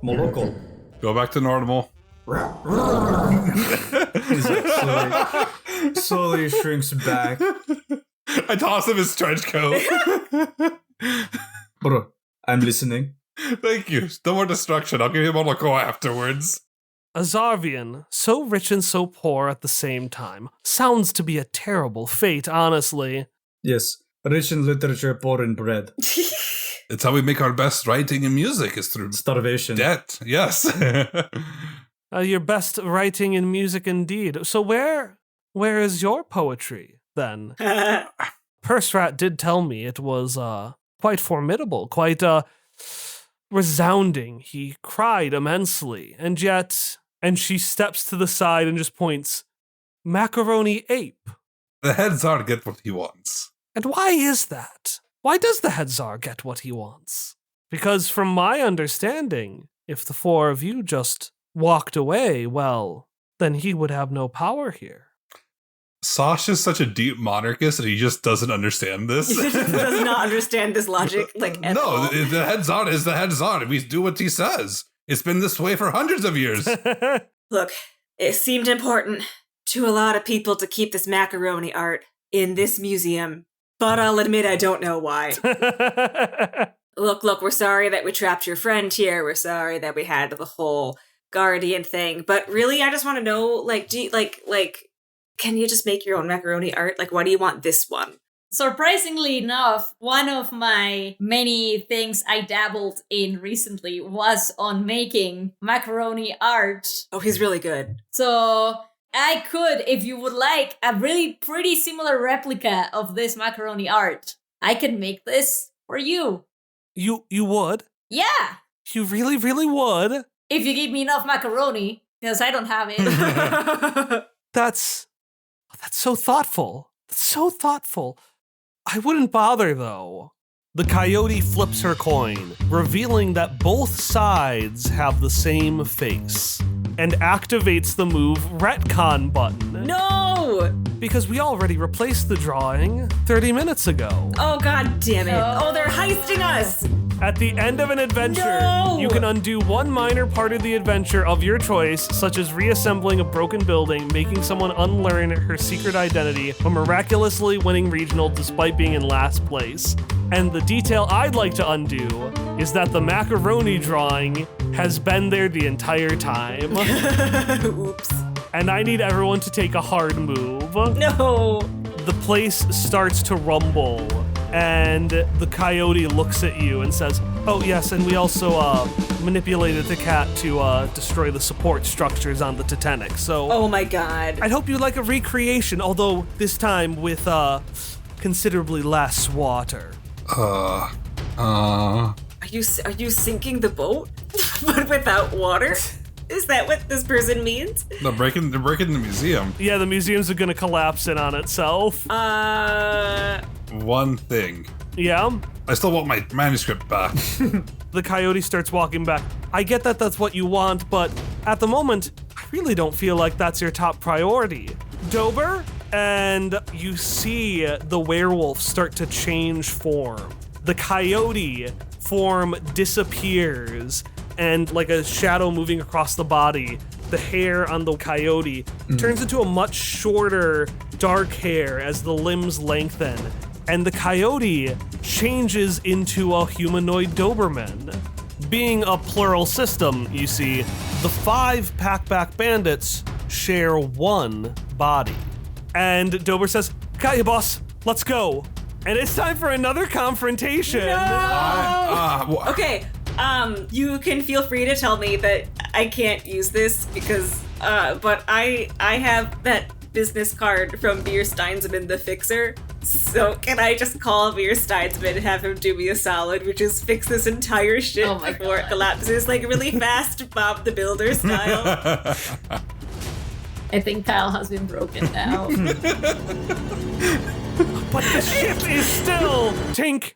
Moloko. Go back to normal. He's like slowly shrinks back. I toss him his trench coat. Bro, I'm listening. Thank you. No more destruction. I'll give you Malakol afterwards. A Zarvian, so rich and so poor at the same time. Sounds to be a terrible fate, honestly. Yes, rich in literature, poor in bread. It's how we make our best writing and music is through Starvation. debt. Yes. Your best writing and music indeed. So where is your poetry, then? Purse Rat did tell me it was quite formidable, quite resounding. He cried immensely, and yet... And she steps to the side and just points, "Macaroni ape." The head czar get what he wants. And why is that? Why does the head czar get what he wants? Because from my understanding, if the four of you just walked away, well, then he would have no power here. Sasha's such a deep monarchist that he just doesn't understand this. He just does not understand this logic, like, at all. No, the head czar is the head czar. We do what he says. It's been this way for hundreds of years. Look, it seemed important to a lot of people to keep this macaroni art in this museum, but I'll admit I don't know why. Look, we're sorry that we trapped your friend here. We're sorry that we had the whole guardian thing, but really, I just want to know, like, do you, can you just make your own macaroni art? Like, why do you want this one? Surprisingly enough, one of my many things I dabbled in recently was on making macaroni art. Oh, he's really good. So I could, if you would like, a really pretty similar replica of this macaroni art. I can make this for you. You would? Yeah, You really, really would? if you give me enough macaroni, because I don't have it. That's so thoughtful. That's so thoughtful. I wouldn't bother, though. The coyote flips her coin, revealing that both sides have the same face, and activates the move retcon button. No! Because we already replaced the drawing 30 minutes ago. Oh, god damn it. Oh. Oh, they're heisting us! At the end of an adventure, No! you can undo one minor part of the adventure of your choice, such as reassembling a broken building, making someone unlearn her secret identity, or miraculously winning regional despite being in last place. And the detail I'd like to undo is that the macaroni drawing has been there the entire time. Oops. And I need everyone to take a hard move. No. The place starts to rumble, and the coyote looks at you and says, "Oh yes, and we also manipulated the cat to destroy the support structures on the Titanic. So Oh my god. I'd hope you like a recreation, although this time with considerably less water." Uh. Are you sinking the boat, but without water? Is that what this person means? They're breaking the museum. Yeah, the museums are gonna collapse in on itself. One thing. Yeah. I still want my manuscript back. The coyote starts walking back. I get that that's what you want, but at the moment, I really don't feel like that's your top priority. Dober? And you see the werewolf start to change form. The coyote form disappears, and like a shadow moving across the body, the hair on the coyote turns into a much shorter, dark hair as the limbs lengthen. And the coyote changes into a humanoid Doberman. Being a plural system, you see, the 5 packback bandits share one body. And Dober says, "Got you, boss. Let's go." And it's time for another confrontation. Okay, you can feel free to tell me that I can't use this because, but I have that business card from Beer Steinsman the Fixer. So can I just call Beer Steinsman and have him do me a solid, which is fix this entire shit Oh my before it God. collapses, like really fast Bob the Builder style? I think Kyle has been broken now. But the ship is still Tink.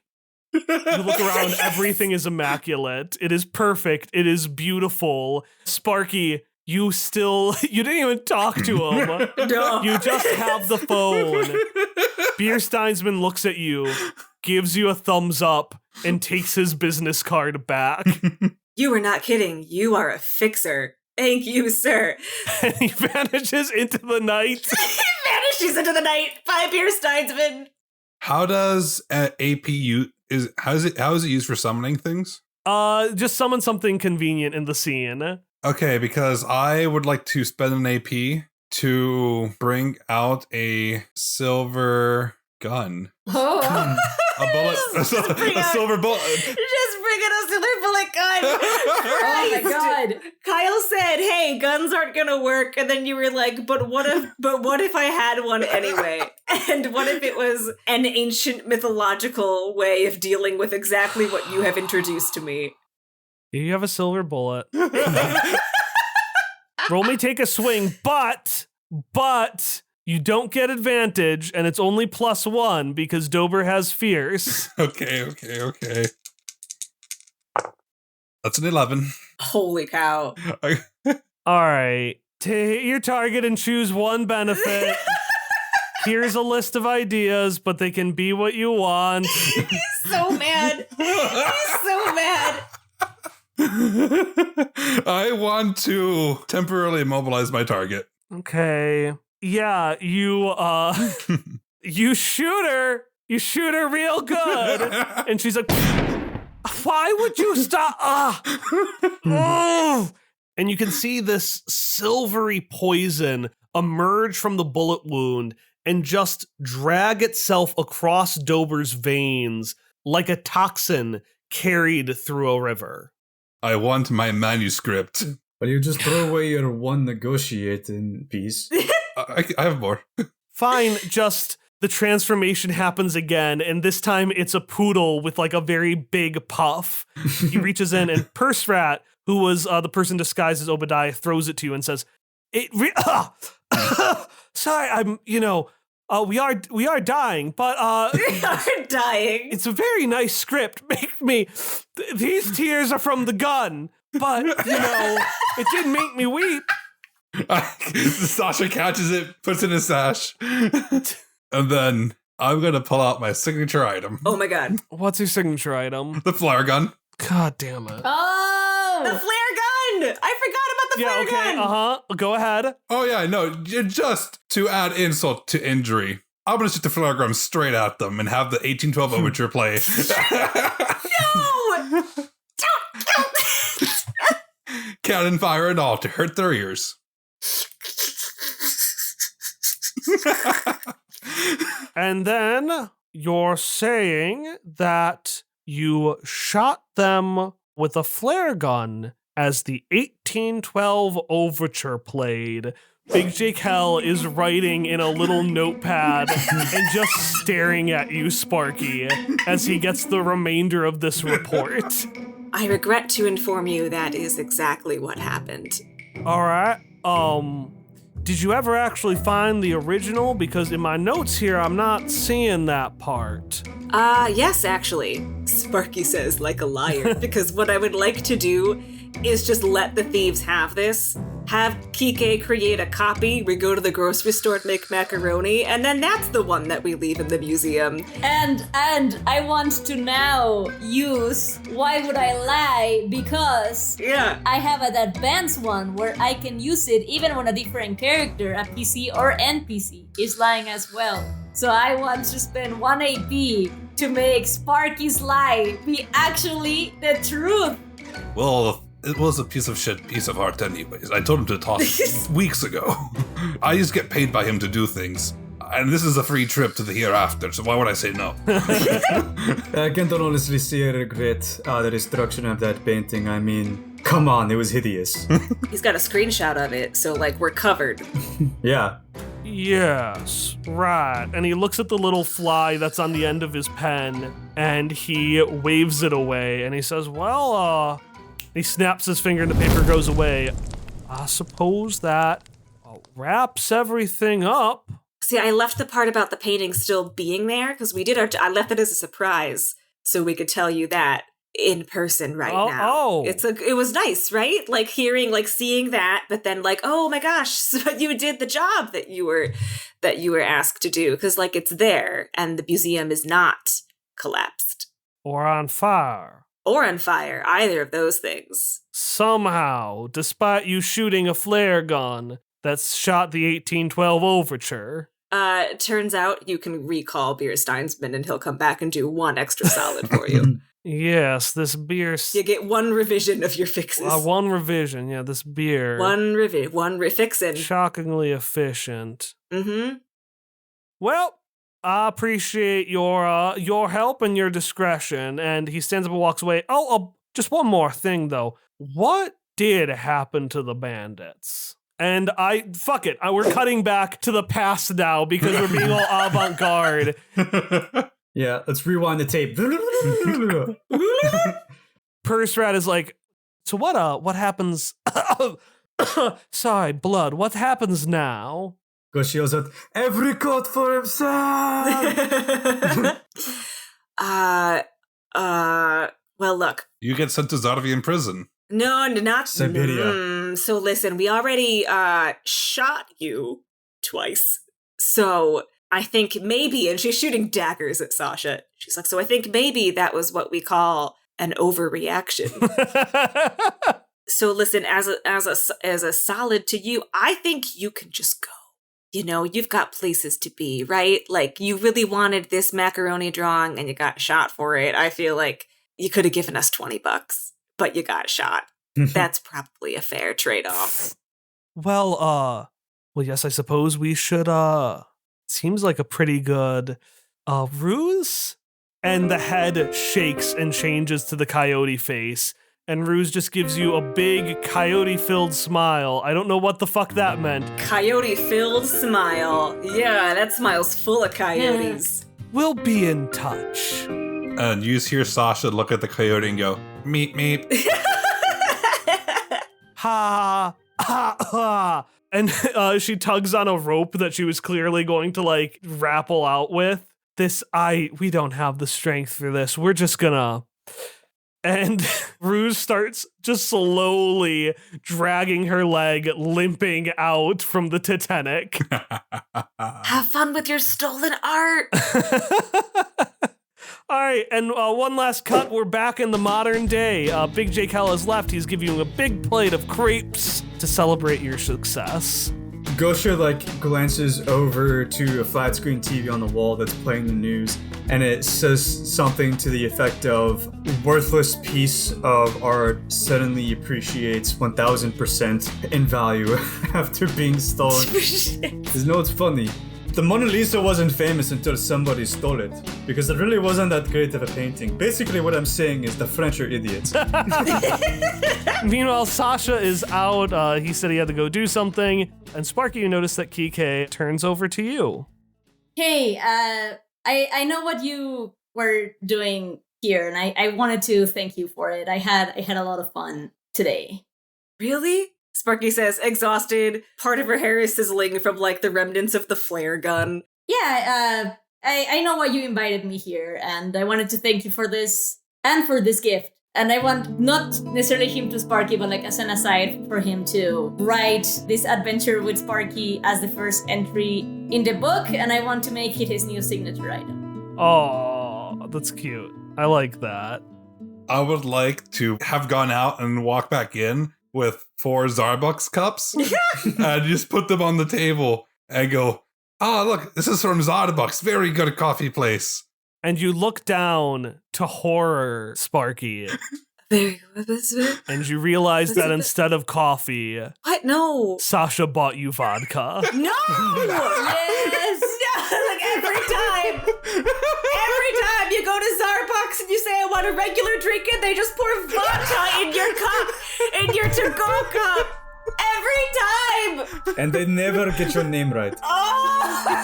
You look around, everything is immaculate. It is perfect. It is beautiful. Sparky, you didn't even talk to him. No. You just have the phone. Beer Steinsman looks at you, gives you a thumbs up, and takes his business card back. You were not kidding. You are a fixer. Thank you, sir. And he vanishes into the night. He vanishes into the night by Beer Steinsman. How does AP how is it used for summoning things? Just summon something convenient in the scene. Okay, because I would like to spend an AP to bring out a silver gun. Oh. A bullet, a silver bullet. Just bring in a silver bullet gun. Oh my god. Kyle said, "Hey, guns aren't gonna work," and then you were like, "But what if I had one anyway? And what if it was an ancient mythological way of dealing with exactly what you have introduced to me?" You have a silver bullet. Roll me take a swing, but you don't get advantage, and it's only +1 because Dober has fierce. Okay. That's an 11. Holy cow. All right. To hit your target and choose one benefit. Here's a list of ideas, but they can be what you want. He's so mad. He's so mad. I want to temporarily immobilize my target. Okay. Yeah, you shoot her. You shoot her real good. And she's like, "Why would you stop?" Oh. And you can see this silvery poison emerge from the bullet wound and just drag itself across Dober's veins like a toxin carried through a river. I want my manuscript. Well, you just throw away your one negotiating piece. I have more. Fine, just the transformation happens again, and this time it's a poodle with like a very big puff. He reaches in, and Purse Rat, who was the person disguised as Obadiah, throws it to you and says, "Sorry, we are dying, but We are dying. it's a very nice script. These tears are from the gun, but it didn't make me weep." Sasha catches it, puts it in his sash, and then I'm going to pull out my signature item. Oh my god. What's your signature item? The flare gun. God damn it. Oh! The flare gun! I forgot about the flare gun! Go ahead. Oh yeah, no, just to add insult to injury, I'm going to shoot the flare gun straight at them and have the 1812 overture play. No! Don't! Cannon fire and all to hurt their ears. And then you're saying that you shot them with a flare gun as the 1812 overture played. Big Jake Hell is writing in a little notepad and just staring at you, Sparky, as he gets the remainder of this report. I regret to inform you that is exactly what happened. All right. Did you ever actually find the original? Because in my notes here, I'm not seeing that part. Yes, actually. Sparky says like a liar, because what I would like to do is just let the thieves have this. Have Kike create a copy, we go to the grocery store to make macaroni, and then that's the one that we leave in the museum. And I want to now use Why Would I Lie? Because Yeah. I have an advanced one where I can use it even when a different character, a PC or NPC, is lying as well. So I want to spend 1 AP to make Sparky's lie be actually the truth. Well, it was a piece of heart anyways. I told him to toss it weeks ago. I just get paid by him to do things. And this is a free trip to the hereafter, so why would I say no? I can't honestly say I regret the destruction of that painting. I mean, come on, it was hideous. He's got a screenshot of it, so like we're covered. Yeah. Yes, right. And he looks at the little fly that's on the end of his pen, and he waves it away, and he says, well, he snaps his finger and the paper goes away. I suppose that wraps everything up. See, I left the part about the painting still being there, because I left it as a surprise, so we could tell you that in person now. It was nice, right? Like seeing that, but then like, oh my gosh, so you did the job that you were asked to do, because like it's there and the museum is not collapsed Or on fire. or on fire, either of those things. Somehow, despite you shooting a flare gun that's shot the 1812 overture. Turns out you can recall Beer Steinsman and he'll come back and do one extra solid for you. Yes, this beer. You get one revision of your fixes. One revision, yeah, this beer. One refixin'. Shockingly efficient. Mm-hmm. Well, I appreciate your help and your discretion. And he stands up and walks away. Oh, just one more thing, though. What did happen to the bandits? And fuck it. We're cutting back to the past now because we're being all avant-garde. Yeah, let's rewind the tape. Purse Rat is like, so what happens? Sorry, blood. What happens now? Because she yells out, every coat for himself! Well, look. You get sent to Zarvian prison. No, not Siberia. So listen, we already shot you twice. So I think maybe, and she's shooting daggers at Sasha. She's like, so I think maybe that was what we call an overreaction. So listen, as a solid to you, I think you can just go. You know, you've got places to be, right? Like, you really wanted this macaroni drawing and you got shot for it. I feel like you could have given us $20, but you got shot. That's probably a fair trade-off. Well, yes, I suppose we should, seems like a pretty good, ruse? And the head shakes and changes to the coyote face. And Ruse just gives you a big coyote-filled smile. I don't know what the fuck that meant. Coyote-filled smile. Yeah, that smile's full of coyotes. We'll be in touch. And you hear Sasha look at the coyote and go, meep, meep. Ha, ha, ha. And she tugs on a rope that she was clearly going to, like, rappel out with. We don't have the strength for this. We're just gonna And Ruse starts just slowly dragging her leg, limping out from the Titanic. Have fun with your stolen art. All right, and one last cut. We're back in the modern day. Big J. Cal has left. He's giving you a big plate of crepes to celebrate your success. Gosha glances over to a flat screen TV on the wall that's playing the news, and it says something to the effect of worthless piece of art suddenly appreciates 1000% in value after being stolen. You know what's funny? The Mona Lisa wasn't famous until somebody stole it, because it really wasn't that great of a painting. Basically what I'm saying is the French are idiots. Meanwhile, Sasha is out. He said he had to go do something. And Sparky, you notice that Kike turns over to you. Hey, I know what you were doing here, and I wanted to thank you for it. I had a lot of fun today. Really? Sparky says, exhausted. Part of her hair is sizzling from the remnants of the flare gun. Yeah, I know why you invited me here, and I wanted to thank you for this and for this gift. And I want not necessarily him to Sparky, but as an aside for him to write this adventure with Sparky as the first entry in the book, and I want to make it his new signature item. Oh, that's cute. I like that. I would like to have gone out and walk back in with 4 Starbucks cups and just put them on the table and go, oh, look, this is from Starbucks. Very good coffee place. And you look down to horror, Sparky. Very good. And you realize that instead of coffee, What? No. Sasha bought you vodka. No! Yes! No, every time you go to Starbucks and you say, I want a regular drink, and they just pour vodka in your cup, in your to-go cup. Every time! And they never get your name right. Oh!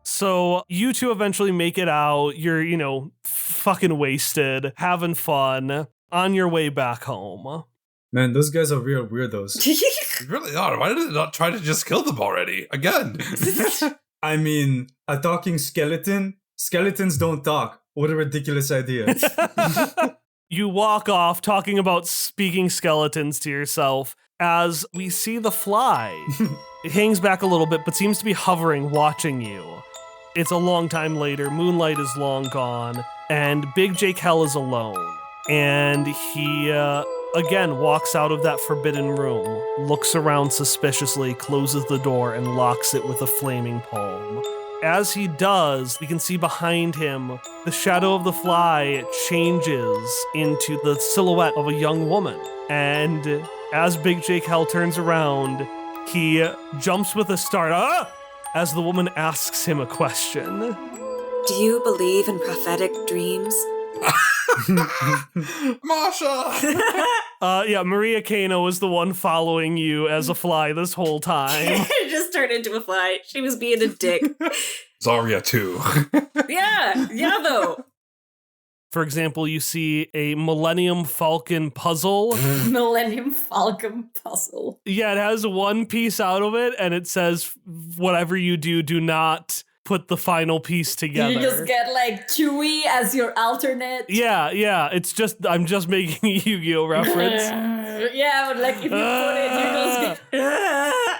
So you two eventually make it out. You're, fucking wasted, having fun, on your way back home. Man, those guys are real weirdos. You really are. Why did it not try to just kill them already? Again. I mean, a talking skeleton? Skeletons don't talk. What a ridiculous idea. You walk off talking about speaking skeletons to yourself as we see the fly. It hangs back a little bit, but seems to be hovering, watching you. It's a long time later, moonlight is long gone, and Big Jake Hell is alone. And he, again, walks out of that forbidden room, looks around suspiciously, closes the door, and locks it with a flaming palm. As he does, we can see behind him, the shadow of the fly changes into the silhouette of a young woman. And as Big Jake Hell turns around, he jumps with a start, as the woman asks him a question. Do you believe in prophetic dreams? Masha! Yeah, Maria Kano was the one following you as a fly this whole time. It just turned into a fly. She was being a dick. Zarya too. Yeah, though. For example, you see a Millennium Falcon puzzle. Millennium Falcon puzzle. Yeah, it has one piece out of it, and it says, whatever you do, do not put the final piece together. You just get Chewie as your alternate. Yeah, it's just, I'm just making a Yu-Gi-Oh reference. Yeah, but if you put it, you just get...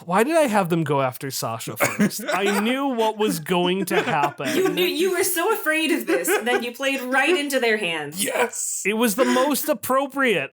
Why did I have them go after Sasha first? I knew what was going to happen. You were so afraid of this that you played right into their hands. Yes! It was the most appropriate.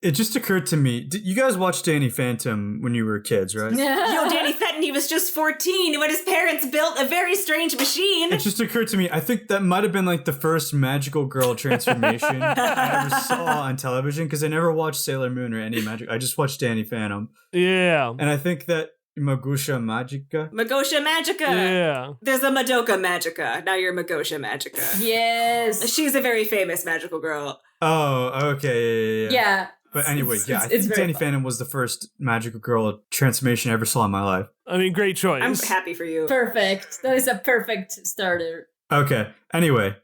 It just occurred to me, you guys watched Danny Phantom when you were kids, right? Yo, Danny Fenton, he was just 14 when his parents built a very strange machine. It just occurred to me, I think that might have been the first magical girl transformation I ever saw on television, because I never watched Sailor Moon or any magic. I just watched Danny Phantom. Yeah. And I think that Magusha Magica. Magosha Magica. Yeah. There's a Madoka Magica. Now you're Magosha Magica. Yes. She's a very famous magical girl. Oh, okay, yeah. Yeah. But anyway, It's I think very Danny fun. Phantom was the first magical girl transformation I ever saw in my life. I mean, great choice. I'm happy for you. Perfect. That is a perfect starter. Okay, anyway,